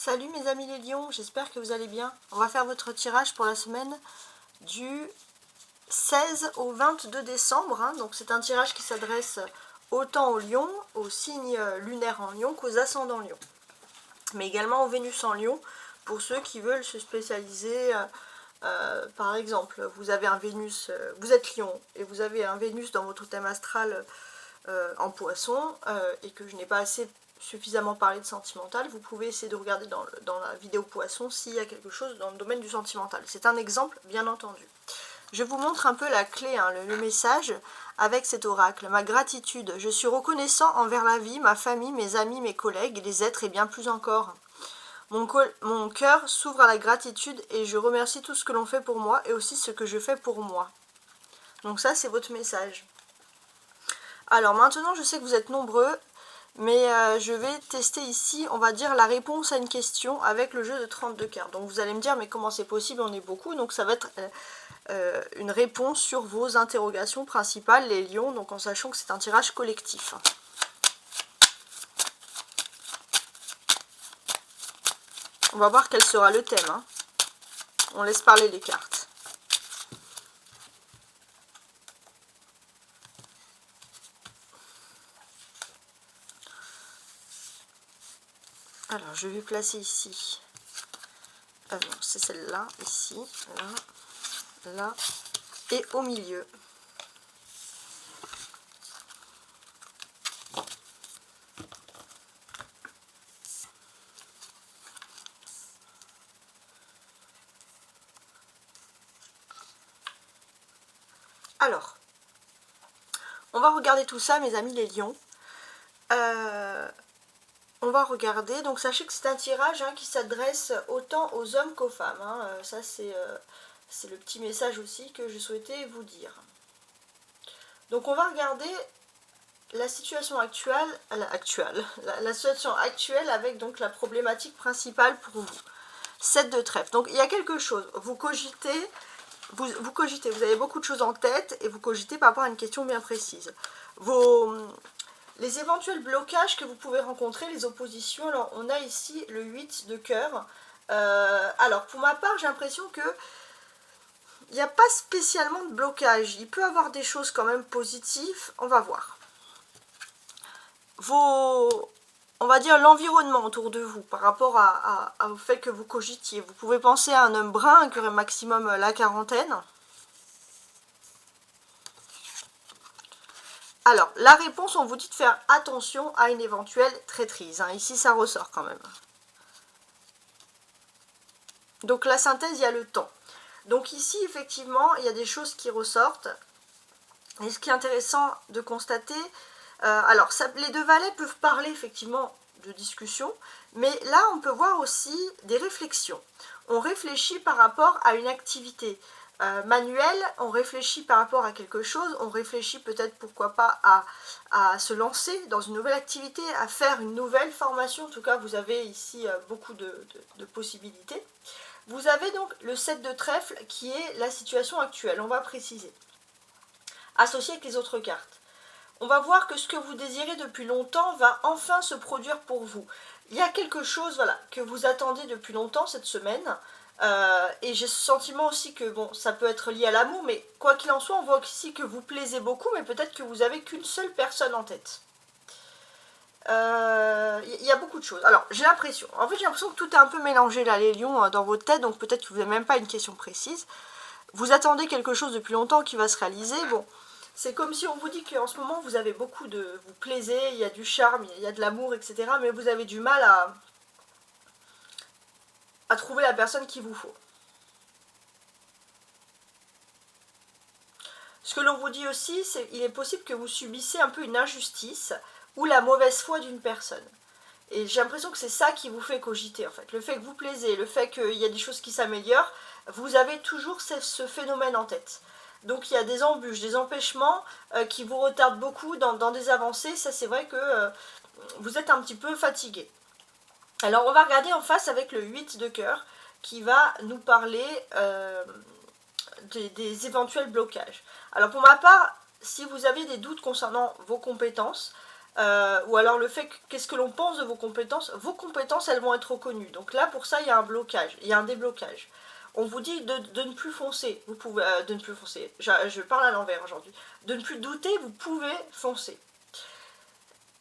Salut mes amis les lions, j'espère que vous allez bien. On va faire votre tirage pour la semaine du 16 au 22 décembre. Donc c'est un tirage qui s'adresse autant aux lions, aux signes lunaires en lion qu'aux ascendants lions. Mais également aux Vénus en lion, pour ceux qui veulent se spécialiser. Par exemple, vous avez un Vénus, vous êtes lion et vous avez un Vénus dans votre thème astral en poisson et que je n'ai pas suffisamment parlé de sentimental, vous pouvez essayer de regarder dans la vidéo poisson s'il y a quelque chose dans le domaine du sentimental. C'est un exemple, bien entendu. Je vous montre un peu la clé, le message avec cet oracle. Ma gratitude, je suis reconnaissant envers la vie, ma famille, mes amis, mes collègues, les êtres et bien plus encore. Mon cœur s'ouvre à la gratitude et je remercie tout ce que l'on fait pour moi et aussi ce que je fais pour moi. Donc ça, c'est votre message. Alors maintenant, je sais que vous êtes nombreux, mais je vais tester ici, on va dire, la réponse à une question avec le jeu de 32 cartes. Donc vous allez me dire, mais comment c'est possible, on est beaucoup. Donc ça va être une réponse sur vos interrogations principales, les lions, donc en sachant que c'est un tirage collectif. On va voir quel sera le thème. On laisse parler les cartes. Alors, je vais placer ici. Non, c'est celle-là, ici, là, là, et au milieu. Alors, on va regarder tout ça, mes amis les lions. On va regarder, donc sachez que c'est un tirage qui s'adresse autant aux hommes qu'aux femmes. Ça, c'est le petit message aussi que je souhaitais vous dire. Donc, on va regarder la situation actuelle, la situation actuelle avec donc la problématique principale pour vous. 7 de trèfle. Donc, il y a quelque chose. Vous cogitez, vous cogitez, vous avez beaucoup de choses en tête et vous cogitez par rapport à une question bien précise. Les éventuels blocages que vous pouvez rencontrer, les oppositions, alors on a ici le 8 de cœur. Alors pour ma part, j'ai l'impression que il n'y a pas spécialement de blocage. Il peut y avoir des choses quand même positives, on va voir. On va dire l'environnement autour de vous par rapport au fait que vous cogitiez. Vous pouvez penser à un homme brun qui aurait maximum la quarantaine. Alors, la réponse, on vous dit de faire attention à une éventuelle traîtrise. Ici, ça ressort quand même. Donc, la synthèse, il y a le temps. Donc ici, effectivement, il y a des choses qui ressortent. Et ce qui est intéressant de constater, les deux valets peuvent parler effectivement de discussion, mais là, on peut voir aussi des réflexions. On réfléchit par rapport à une activité manuelle, on réfléchit par rapport à quelque chose, on réfléchit peut-être pourquoi pas à se lancer dans une nouvelle activité, à faire une nouvelle formation. En tout cas, vous avez ici beaucoup de possibilités. Vous avez donc le 7 de trèfle qui est la situation actuelle, on va préciser, associé avec les autres cartes. On va voir que ce que vous désirez depuis longtemps va enfin se produire pour vous. Il y a quelque chose que vous attendiez depuis longtemps cette semaine, et j'ai ce sentiment aussi que bon, ça peut être lié à l'amour, mais quoi qu'il en soit, on voit ici que vous plaisez beaucoup, mais peut-être que vous n'avez qu'une seule personne en tête. Il y a beaucoup de choses. Alors, j'ai l'impression que tout est un peu mélangé là, les lions, dans votre tête, donc peut-être que vous n'avez même pas une question précise. Vous attendez quelque chose depuis longtemps qui va se réaliser. Bon, c'est comme si on vous dit qu'en ce moment, vous avez vous plaisez, il y a du charme, il y a de l'amour, etc. Mais vous avez du mal à trouver la personne qu'il vous faut. Ce que l'on vous dit aussi, c'est qu'il est possible que vous subissez un peu une injustice ou la mauvaise foi d'une personne. Et j'ai l'impression que c'est ça qui vous fait cogiter en fait. Le fait que vous plaisez, le fait qu'il y a des choses qui s'améliorent, vous avez toujours ce phénomène en tête. Donc il y a des embûches, des empêchements qui vous retardent beaucoup dans des avancées. Ça, c'est vrai que vous êtes un petit peu fatigué. Alors on va regarder en face avec le 8 de cœur qui va nous parler des éventuels blocages. Alors pour ma part, si vous avez des doutes concernant vos compétences, ou alors le fait que qu'est-ce que l'on pense de vos compétences elles vont être reconnues. Donc là pour ça il y a un blocage, il y a un déblocage. On vous dit de ne plus foncer, vous pouvez, de ne plus foncer, je parle à l'envers aujourd'hui, de ne plus douter, vous pouvez foncer.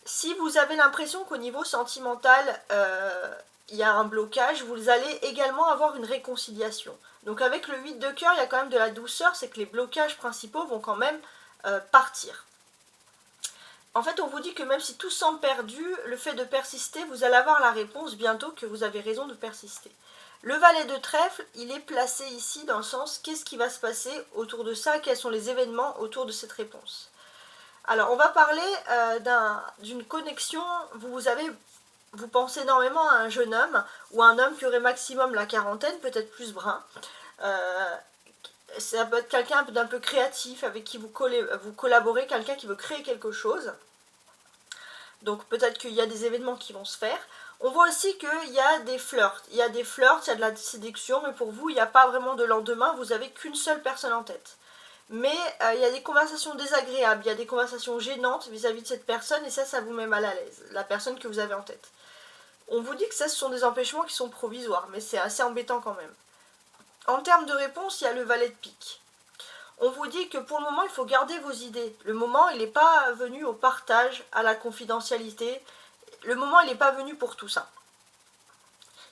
Si vous avez l'impression qu'au niveau sentimental, il y a un blocage, vous allez également avoir une réconciliation. Donc avec le 8 de cœur, il y a quand même de la douceur, c'est que les blocages principaux vont quand même partir. En fait, on vous dit que même si tout semble perdu, le fait de persister, vous allez avoir la réponse bientôt que vous avez raison de persister. Le valet de trèfle, il est placé ici dans le sens qu'est-ce qui va se passer autour de ça, quels sont les événements autour de cette réponse. Alors, on va parler d'une connexion, vous pensez énormément à un jeune homme, ou un homme qui aurait maximum la quarantaine, peut-être plus brun. Ça peut être quelqu'un d'un peu créatif, avec qui vous collaborez, quelqu'un qui veut créer quelque chose. Donc peut-être qu'il y a des événements qui vont se faire. On voit aussi qu'il y a des flirts. Il y a des flirts, il y a de la séduction, mais pour vous, il n'y a pas vraiment de lendemain, vous n'avez qu'une seule personne en tête. Mais il y a des conversations désagréables, il y a des conversations gênantes vis-à-vis de cette personne, et ça vous met mal à l'aise, la personne que vous avez en tête. On vous dit que ça, ce sont des empêchements qui sont provisoires, mais c'est assez embêtant quand même. En termes de réponse, il y a le valet de pique. On vous dit que pour le moment, il faut garder vos idées. Le moment, il n'est pas venu au partage, à la confidentialité. Le moment, il n'est pas venu pour tout ça.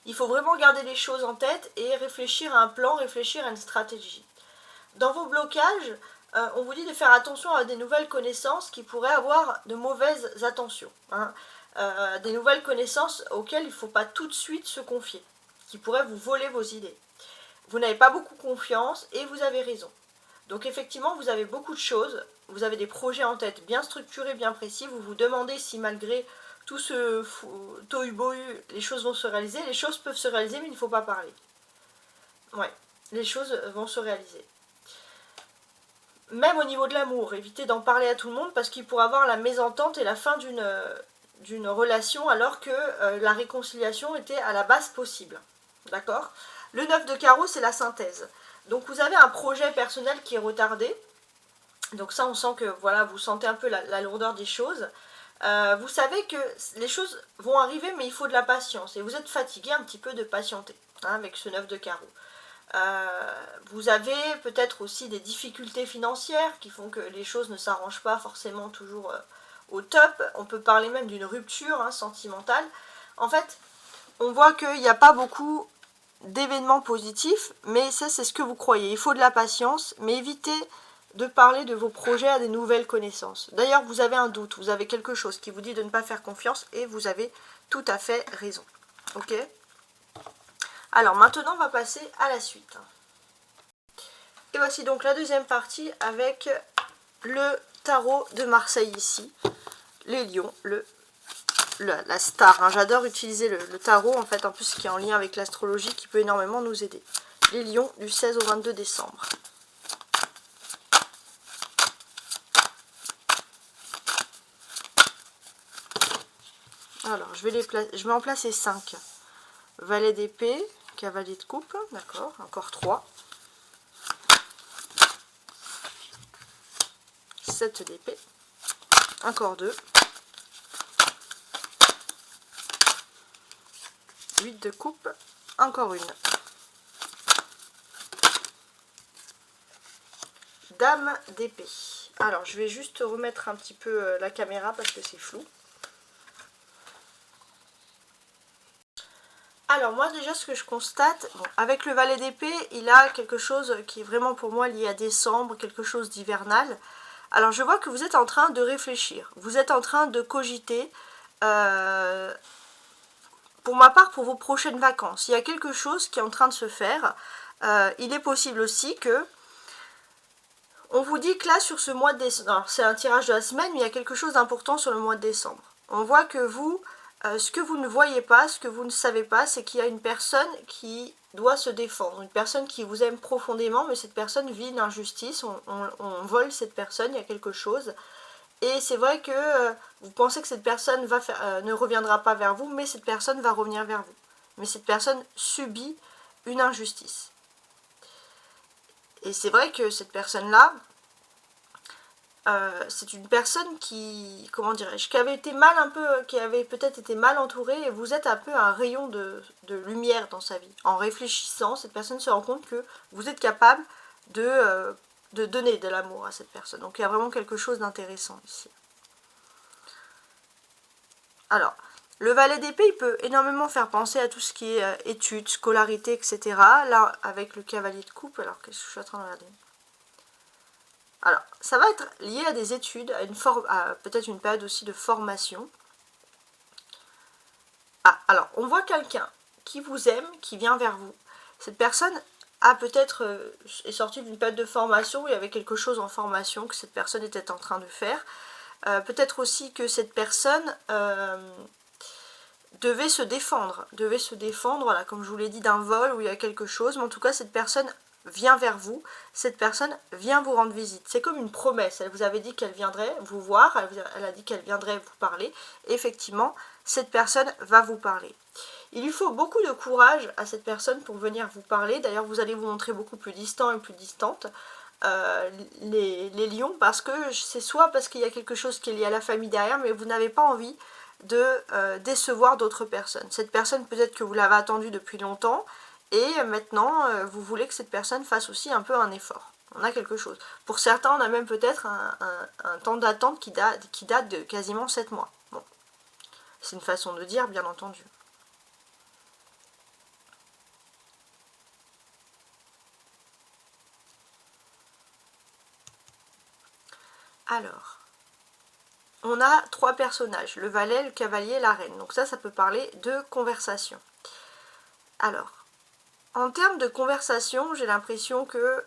Il faut vraiment garder les choses en tête et réfléchir à un plan, réfléchir à une stratégie. Dans vos blocages, on vous dit de faire attention à des nouvelles connaissances qui pourraient avoir de mauvaises attentions. Des nouvelles connaissances auxquelles il ne faut pas tout de suite se confier, qui pourraient vous voler vos idées. Vous n'avez pas beaucoup confiance et vous avez raison. Donc effectivement, vous avez beaucoup de choses, vous avez des projets en tête bien structurés, bien précis, vous vous demandez si malgré tout ce tohu-bohu, les choses vont se réaliser. Les choses peuvent se réaliser, mais il ne faut pas parler. Ouais, les choses vont se réaliser. Même au niveau de l'amour, évitez d'en parler à tout le monde parce qu'il pourrait avoir la mésentente et la fin d'une relation alors que la réconciliation était à la base possible. D'accord ? Le 9 de carreau, c'est la synthèse. Donc vous avez un projet personnel qui est retardé. Donc ça, on sent que voilà, vous sentez un peu la lourdeur des choses. Vous savez que les choses vont arriver, mais il faut de la patience. Et vous êtes fatigué un petit peu de patienter avec ce 9 de carreau. Vous avez peut-être aussi des difficultés financières qui font que les choses ne s'arrangent pas forcément toujours au top. On peut parler même d'une rupture sentimentale. En fait, on voit qu'il n'y a pas beaucoup d'événements positifs, mais ça c'est ce que vous croyez. Il faut de la patience, mais évitez de parler de vos projets à des nouvelles connaissances. D'ailleurs, vous avez un doute, vous avez quelque chose qui vous dit de ne pas faire confiance, et vous avez tout à fait raison. Ok ? Alors maintenant, on va passer à la suite. Et voici donc la deuxième partie avec le tarot de Marseille ici. Les lions, la star. J'adore utiliser le tarot, en fait, en plus qui est en lien avec l'astrologie, qui peut énormément nous aider. Les lions du 16 au 22 décembre. Alors, je vais en placer 5. Valet d'épée, cavalier de coupe, d'accord, encore 3. 7 d'épée, encore 2. 8 de coupe, encore une. Dame d'épée. Alors, je vais juste remettre un petit peu la caméra parce que c'est flou. Alors moi déjà ce que je constate, avec le valet d'épée, il a quelque chose qui est vraiment pour moi lié à décembre, quelque chose d'hivernal. Alors je vois que vous êtes en train de réfléchir, vous êtes en train de cogiter, pour ma part pour vos prochaines vacances. Il y a quelque chose qui est en train de se faire. Il est possible aussi que, on vous dit que là sur ce mois de décembre, c'est un tirage de la semaine, mais il y a quelque chose d'important sur le mois de décembre. On voit que vous... ce que vous ne voyez pas, ce que vous ne savez pas, c'est qu'il y a une personne qui doit se défendre, une personne qui vous aime profondément, mais cette personne vit une injustice, on vole cette personne, il y a quelque chose. Et c'est vrai que vous pensez que cette personne ne reviendra pas vers vous, mais cette personne va revenir vers vous. Mais cette personne subit une injustice. Et c'est vrai que cette personne-là, c'est une personne qui, comment dirais-je, qui avait été mal un peu, qui avait peut-être été mal entourée, et vous êtes un peu un rayon de lumière dans sa vie. En réfléchissant, cette personne se rend compte que vous êtes capable de donner de l'amour à cette personne. Donc il y a vraiment quelque chose d'intéressant ici. Alors, le valet d'épée, il peut énormément faire penser à tout ce qui est études, scolarité, etc. Là, avec le cavalier de coupe, alors qu'est-ce que je suis en train de regarder? Alors, ça va être lié à des études, à peut-être une période aussi de formation. Ah, alors, on voit quelqu'un qui vous aime, qui vient vers vous. Cette personne a peut-être est sortie d'une période de formation, il y avait quelque chose en formation que cette personne était en train de faire. Peut-être aussi que cette personne devait se défendre, voilà, comme je vous l'ai dit, d'un vol où il y a quelque chose, mais en tout cas, cette personne vient vers vous, cette personne vient vous rendre visite. C'est comme une promesse, elle vous avait dit qu'elle viendrait vous voir, elle a dit qu'elle viendrait vous parler, et effectivement, cette personne va vous parler. Il lui faut beaucoup de courage à cette personne pour venir vous parler, d'ailleurs vous allez vous montrer beaucoup plus distant et plus distante, les lions, parce que c'est soit parce qu'il y a quelque chose qui est lié à la famille derrière, mais vous n'avez pas envie de décevoir d'autres personnes. Cette personne, peut-être que vous l'avez attendue depuis longtemps, et maintenant, vous voulez que cette personne fasse aussi un peu un effort. On a quelque chose. Pour certains, on a même peut-être un temps d'attente qui date de quasiment 7 mois. Bon, c'est une façon de dire, bien entendu. Alors, on a 3 personnages, le valet, le cavalier, la reine. Donc ça peut parler de conversation. Alors, en termes de conversation, j'ai l'impression que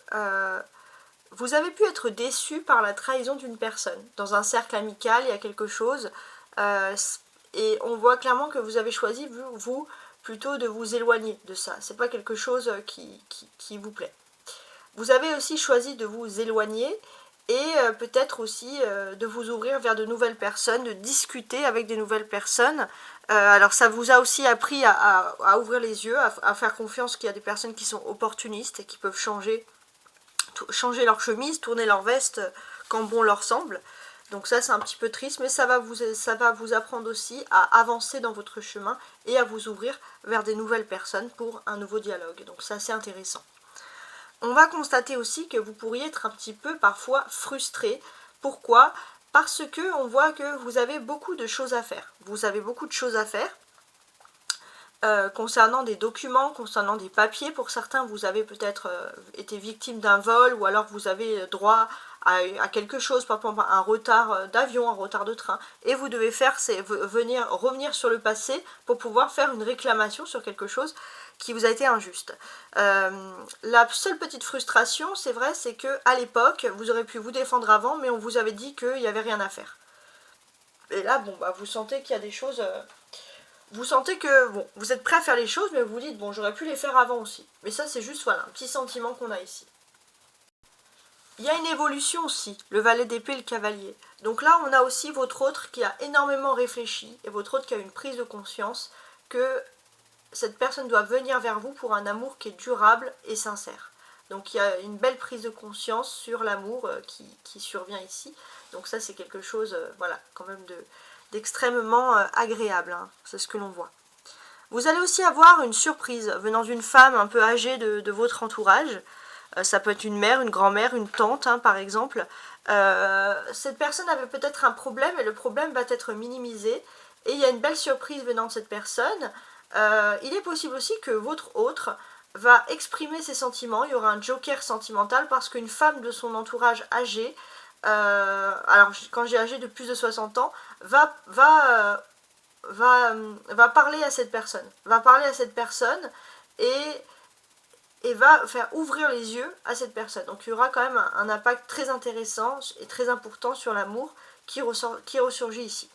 vous avez pu être déçu par la trahison d'une personne. Dans un cercle amical, il y a quelque chose, et on voit clairement que vous avez choisi, vous, plutôt de vous éloigner de ça. C'est pas quelque chose qui vous plaît. Vous avez aussi choisi de vous éloigner, et peut-être aussi de vous ouvrir vers de nouvelles personnes, de discuter avec des nouvelles personnes. Alors ça vous a aussi appris à ouvrir les yeux, à faire confiance qu'il y a des personnes qui sont opportunistes et qui peuvent changer leur chemise, tourner leur veste quand bon leur semble. Donc ça c'est un petit peu triste, mais ça va vous apprendre aussi à avancer dans votre chemin et à vous ouvrir vers des nouvelles personnes pour un nouveau dialogue. Donc c'est assez intéressant. On va constater aussi que vous pourriez être un petit peu parfois frustré. Pourquoi? Parce que on voit que vous avez beaucoup de choses à faire. Vous avez beaucoup de choses à faire concernant des documents, concernant des papiers. Pour certains, vous avez peut-être été victime d'un vol, ou alors vous avez droit à quelque chose, par exemple un retard d'avion, un retard de train, et vous devez revenir sur le passé pour pouvoir faire une réclamation sur quelque chose qui vous a été injuste. La seule petite frustration, c'est vrai, c'est que à l'époque, vous aurez pu vous défendre avant, mais on vous avait dit qu'il n'y avait rien à faire. Et là, bon, bah, vous sentez qu'il y a des choses... vous sentez que, bon, vous êtes prêt à faire les choses, mais vous vous dites, bon, j'aurais pu les faire avant aussi. Mais ça, c'est juste, voilà, un petit sentiment qu'on a ici. Il y a une évolution aussi, le valet d'épée et le cavalier. Donc là, on a aussi votre autre qui a énormément réfléchi, et votre autre qui a une prise de conscience que cette personne doit venir vers vous pour un amour qui est durable et sincère. Donc il y a une belle prise de conscience sur l'amour qui survient ici. Donc ça, c'est quelque chose, voilà, quand même d'extrêmement agréable, hein. C'est ce que l'on voit. Vous allez aussi avoir une surprise venant d'une femme un peu âgée de votre entourage. Ça peut être une mère, une grand-mère, une tante, hein, par exemple. Cette personne avait peut-être un problème, et le problème va être minimisé. Et il y a une belle surprise venant de cette personne. Il est possible aussi que votre autre va exprimer ses sentiments. Il y aura un joker sentimental, parce qu'une femme de son entourage âgée, alors quand j'ai âgé de plus de 60 ans, va parler à cette personne, et va faire ouvrir les yeux à cette personne. Donc il y aura quand même un impact très intéressant et très important sur l'amour qui ressurgit ici.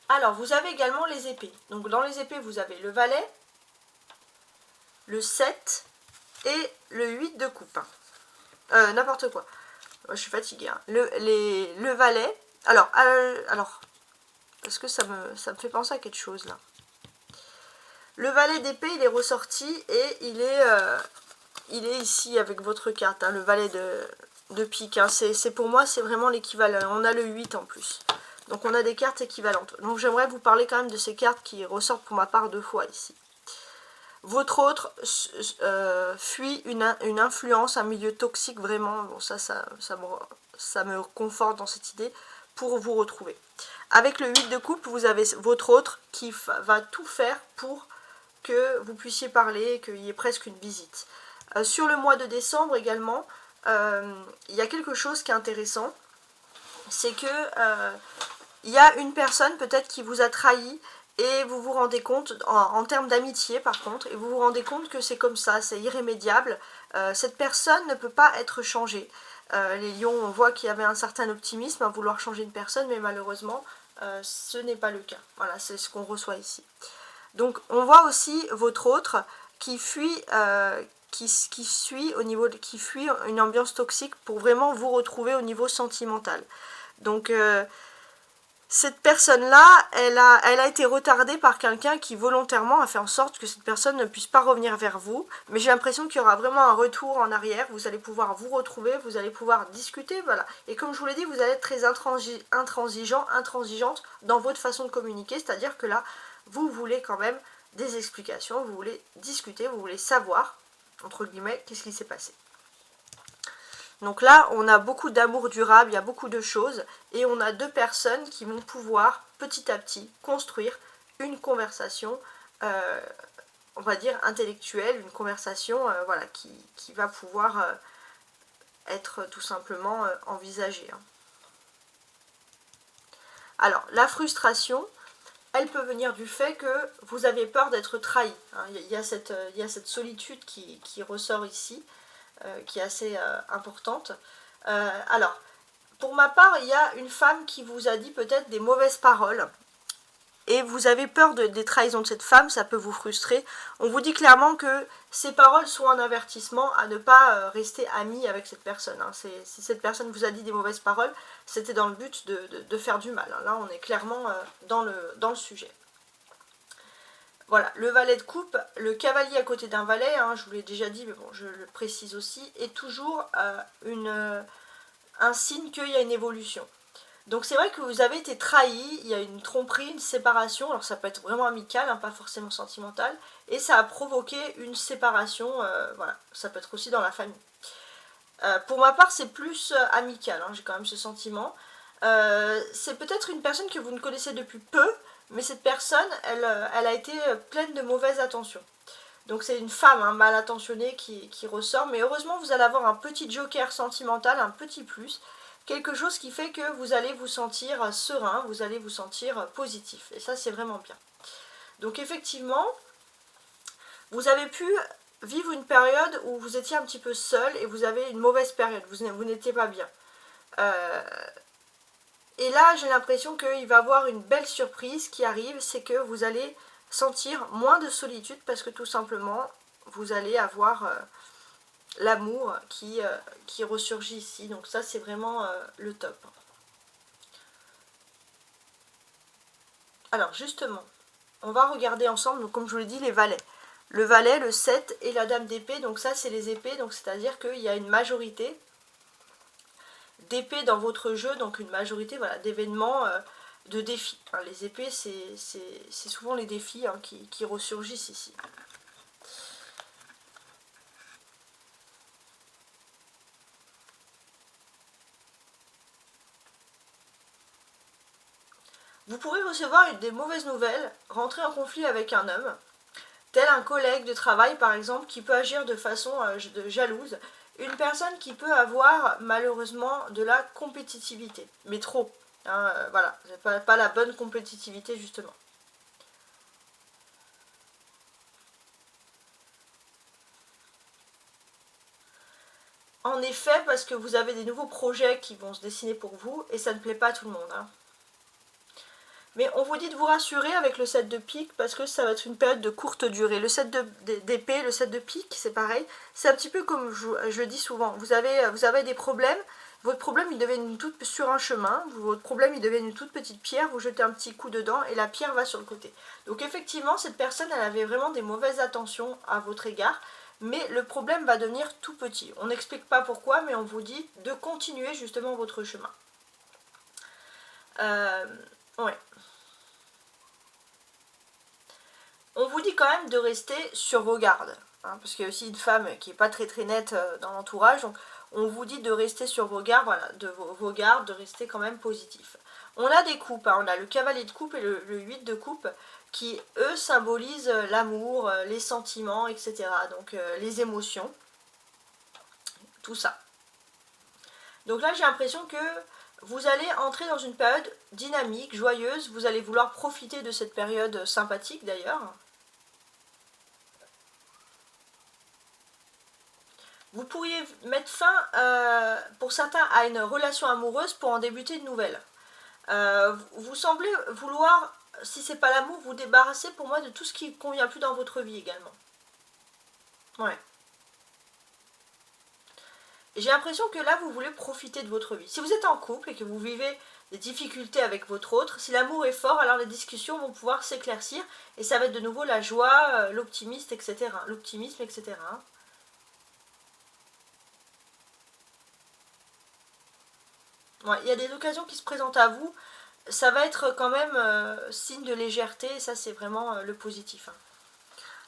Alors, vous avez également les épées. Donc dans les épées, vous avez le valet, le 7 et le 8 de coupe. N'importe quoi. Je suis fatiguée. Hein. Le valet. Alors, parce que ça me fait penser à quelque chose là. Le valet d'épée, il est ressorti, et il est ici avec votre carte. Hein, le valet de pique. Hein. Pour moi, c'est vraiment l'équivalent. On a le 8 en plus. Donc on a des cartes équivalentes. Donc j'aimerais vous parler quand même de ces cartes qui ressortent pour ma part 2 fois ici. Votre autre fuit une influence, un milieu toxique vraiment. Bon, ça me conforte dans cette idée pour vous retrouver. Avec le 8 de coupe, vous avez votre autre qui va tout faire pour que vous puissiez parler, qu'il y ait presque une visite. Sur le mois de décembre également, il y a quelque chose qui est intéressant. C'est que il y a une personne peut-être qui vous a trahi et vous vous rendez compte, en termes d'amitié par contre, et vous vous rendez compte que c'est comme ça, c'est irrémédiable. Cette personne ne peut pas être changée. Les lions, on voit qu'il y avait un certain optimisme à vouloir changer une personne, mais malheureusement, ce n'est pas le cas. Voilà, c'est ce qu'on reçoit ici. Donc, on voit aussi votre autre qui fuit, qui fuit une ambiance toxique pour vraiment vous retrouver au niveau sentimental. Donc, cette personne-là, elle a été retardée par quelqu'un qui volontairement a fait en sorte que cette personne ne puisse pas revenir vers vous. Mais j'ai l'impression qu'il y aura vraiment un retour en arrière. Vous allez pouvoir vous retrouver, vous allez pouvoir discuter, voilà. Et comme je vous l'ai dit, vous allez être très intransigeante dans votre façon de communiquer. C'est-à-dire que là, vous voulez quand même des explications, vous voulez discuter, vous voulez savoir, entre guillemets, qu'est-ce qui s'est passé. Donc là, on a beaucoup d'amour durable, il y a beaucoup de choses, et on a deux personnes qui vont pouvoir petit à petit construire une conversation, on va dire intellectuelle, une conversation voilà, qui va pouvoir être tout simplement envisagée. Hein. Alors, la frustration, elle peut venir du fait que vous avez peur d'être trahi. Hein. Il y a cette solitude qui ressort ici. Qui est assez importante. Alors, pour ma part, il y a une femme qui vous a dit peut-être des mauvaises paroles et vous avez peur des trahisons de cette femme, ça peut vous frustrer. On vous dit clairement que ces paroles sont un avertissement à ne pas rester ami avec cette personne. Hein. Si cette personne vous a dit des mauvaises paroles, c'était dans le but de faire du mal. Hein. Là, on est clairement dans le sujet. Voilà, le valet de coupe, le cavalier à côté d'un valet, hein, je vous l'ai déjà dit, mais bon, je le précise aussi, est toujours un signe qu'il y a une évolution. Donc c'est vrai que vous avez été trahi, il y a une tromperie, une séparation, alors ça peut être vraiment amical, hein, pas forcément sentimental, et ça a provoqué une séparation, voilà, ça peut être aussi dans la famille. Pour ma part, c'est plus amical, hein, j'ai quand même ce sentiment. C'est peut-être une personne que vous ne connaissez depuis peu, mais cette personne, elle a été pleine de mauvaises attentions. Donc c'est une femme hein, mal intentionnée qui ressort, mais heureusement vous allez avoir un petit joker sentimental, un petit plus, quelque chose qui fait que vous allez vous sentir serein, vous allez vous sentir positif, et ça c'est vraiment bien. Donc effectivement, vous avez pu vivre une période où vous étiez un petit peu seul et vous avez une mauvaise période, vous n'étiez pas bien. Et là, j'ai l'impression qu'il va y avoir une belle surprise qui arrive, c'est que vous allez sentir moins de solitude parce que tout simplement, vous allez avoir l'amour qui ressurgit ici. Donc ça, c'est vraiment le top. Alors justement, on va regarder ensemble, donc, comme je vous l'ai dit, les valets. Le valet, le 7 et la dame d'épée, donc ça, c'est les épées, donc c'est-à-dire qu'il y a une majorité d'épées dans votre jeu, donc une majorité voilà, d'événements, de défis. Hein, les épées, c'est souvent les défis hein, qui ressurgissent ici. Vous pourrez recevoir des mauvaises nouvelles, rentrer en conflit avec un homme, tel un collègue de travail par exemple, qui peut agir de façon jalouse. Une personne qui peut avoir malheureusement de la compétitivité, mais trop. Hein, voilà, pas la bonne compétitivité justement. En effet, parce que vous avez des nouveaux projets qui vont se dessiner pour vous et ça ne plaît pas à tout le monde. Hein. Mais on vous dit de vous rassurer avec le 7 de pique parce que ça va être une période de courte durée. Le 7 d'épée, le 7 de pique, c'est pareil. C'est un petit peu comme je le dis souvent. Vous avez des problèmes. Votre problème, il devient sur un chemin. Votre problème, il devient une toute petite pierre. Vous jetez un petit coup dedans et la pierre va sur le côté. Donc effectivement, cette personne, elle avait vraiment des mauvaises attentions à votre égard. mais le problème va devenir tout petit. On n'explique pas pourquoi, mais on vous dit de continuer justement votre chemin. Ouais. On vous dit quand même de rester sur vos gardes, hein, parce qu'il y a aussi une femme qui n'est pas très nette dans l'entourage, donc on vous dit de rester sur vos gardes, voilà, de vos gardes, de rester quand même positif. On a des coupes, hein, on a le cavalier de coupe et le 8 de coupe, qui eux symbolisent l'amour, les sentiments, etc. Donc les émotions, tout ça. Donc là j'ai l'impression que vous allez entrer dans une période dynamique, joyeuse, vous allez vouloir profiter de cette période sympathique d'ailleurs. Vous pourriez mettre fin, pour certains, à une relation amoureuse pour en débuter une nouvelle. Vous semblez vouloir, si c'est pas l'amour, vous débarrasser pour moi de tout ce qui ne convient plus dans votre vie également. Ouais. J'ai l'impression que là, vous voulez profiter de votre vie. Si vous êtes en couple et que vous vivez des difficultés avec votre autre, si l'amour est fort, alors les discussions vont pouvoir s'éclaircir et ça va être de nouveau la joie, l'optimisme, etc. L'optimisme, etc. Ouais, il y a des occasions qui se présentent à vous. Ça va être quand même signe de légèreté, et ça c'est vraiment le positif. Hein.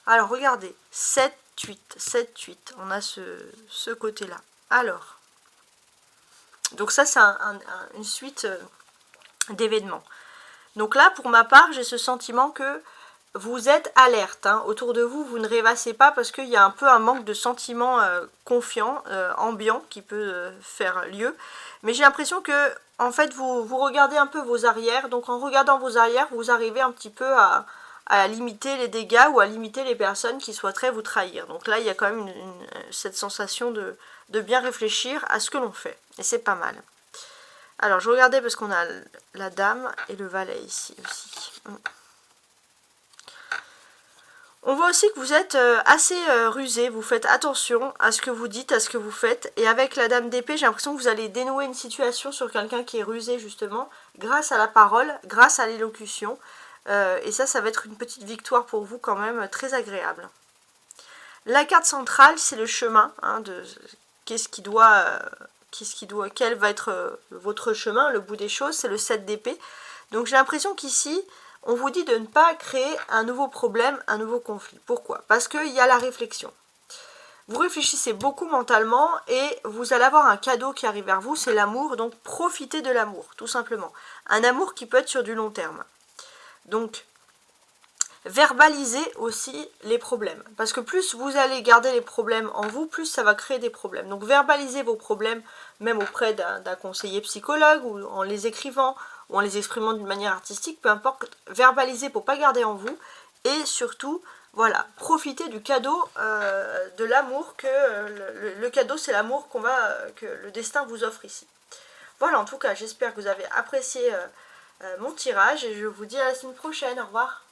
Alors regardez, 7, 8, 7, 8, on a ce côté-là. Alors, donc ça c'est une suite d'événements. Donc là, pour ma part, j'ai ce sentiment que vous êtes alerte. Hein. Autour de vous, vous ne rêvassez pas parce qu'il y a un peu un manque de sentiment confiant, ambiant qui peut faire lieu. Mais j'ai l'impression que, en fait, vous regardez un peu vos arrières. Donc en regardant vos arrières, vous arrivez un petit peu à limiter les dégâts ou à limiter les personnes qui souhaiteraient vous trahir. Donc là, il y a quand même cette sensation de bien réfléchir à ce que l'on fait. Et c'est pas mal. Alors, je regardais parce qu'on a la dame et le valet ici aussi. On voit aussi que vous êtes assez rusé, vous faites attention à ce que vous dites, à ce que vous faites. Et avec la dame d'épée, j'ai l'impression que vous allez dénouer une situation sur quelqu'un qui est rusé justement, grâce à la parole, grâce à l'élocution. Et ça va être une petite victoire pour vous quand même, très agréable. La carte centrale, c'est le chemin, hein, de quel va être votre chemin, le bout des choses, c'est le 7 d'épée. Donc j'ai l'impression qu'ici, on vous dit de ne pas créer un nouveau problème, un nouveau conflit. Pourquoi? Parce qu'il y a la réflexion. Vous réfléchissez beaucoup mentalement et vous allez avoir un cadeau qui arrive vers vous, c'est l'amour. Donc profitez de l'amour, tout simplement. Un amour qui peut être sur du long terme. Donc, verbalisez aussi les problèmes. Parce que plus vous allez garder les problèmes en vous, plus ça va créer des problèmes. Donc verbalisez vos problèmes, même auprès d'un conseiller psychologue, ou en les écrivant, ou en les exprimant d'une manière artistique, peu importe, verbalisez pour ne pas garder en vous. Et surtout, voilà, profitez du cadeau de l'amour, que le cadeau c'est l'amour que le destin vous offre ici. Voilà, en tout cas, j'espère que vous avez apprécié mon tirage, et je vous dis à la semaine prochaine. Au revoir.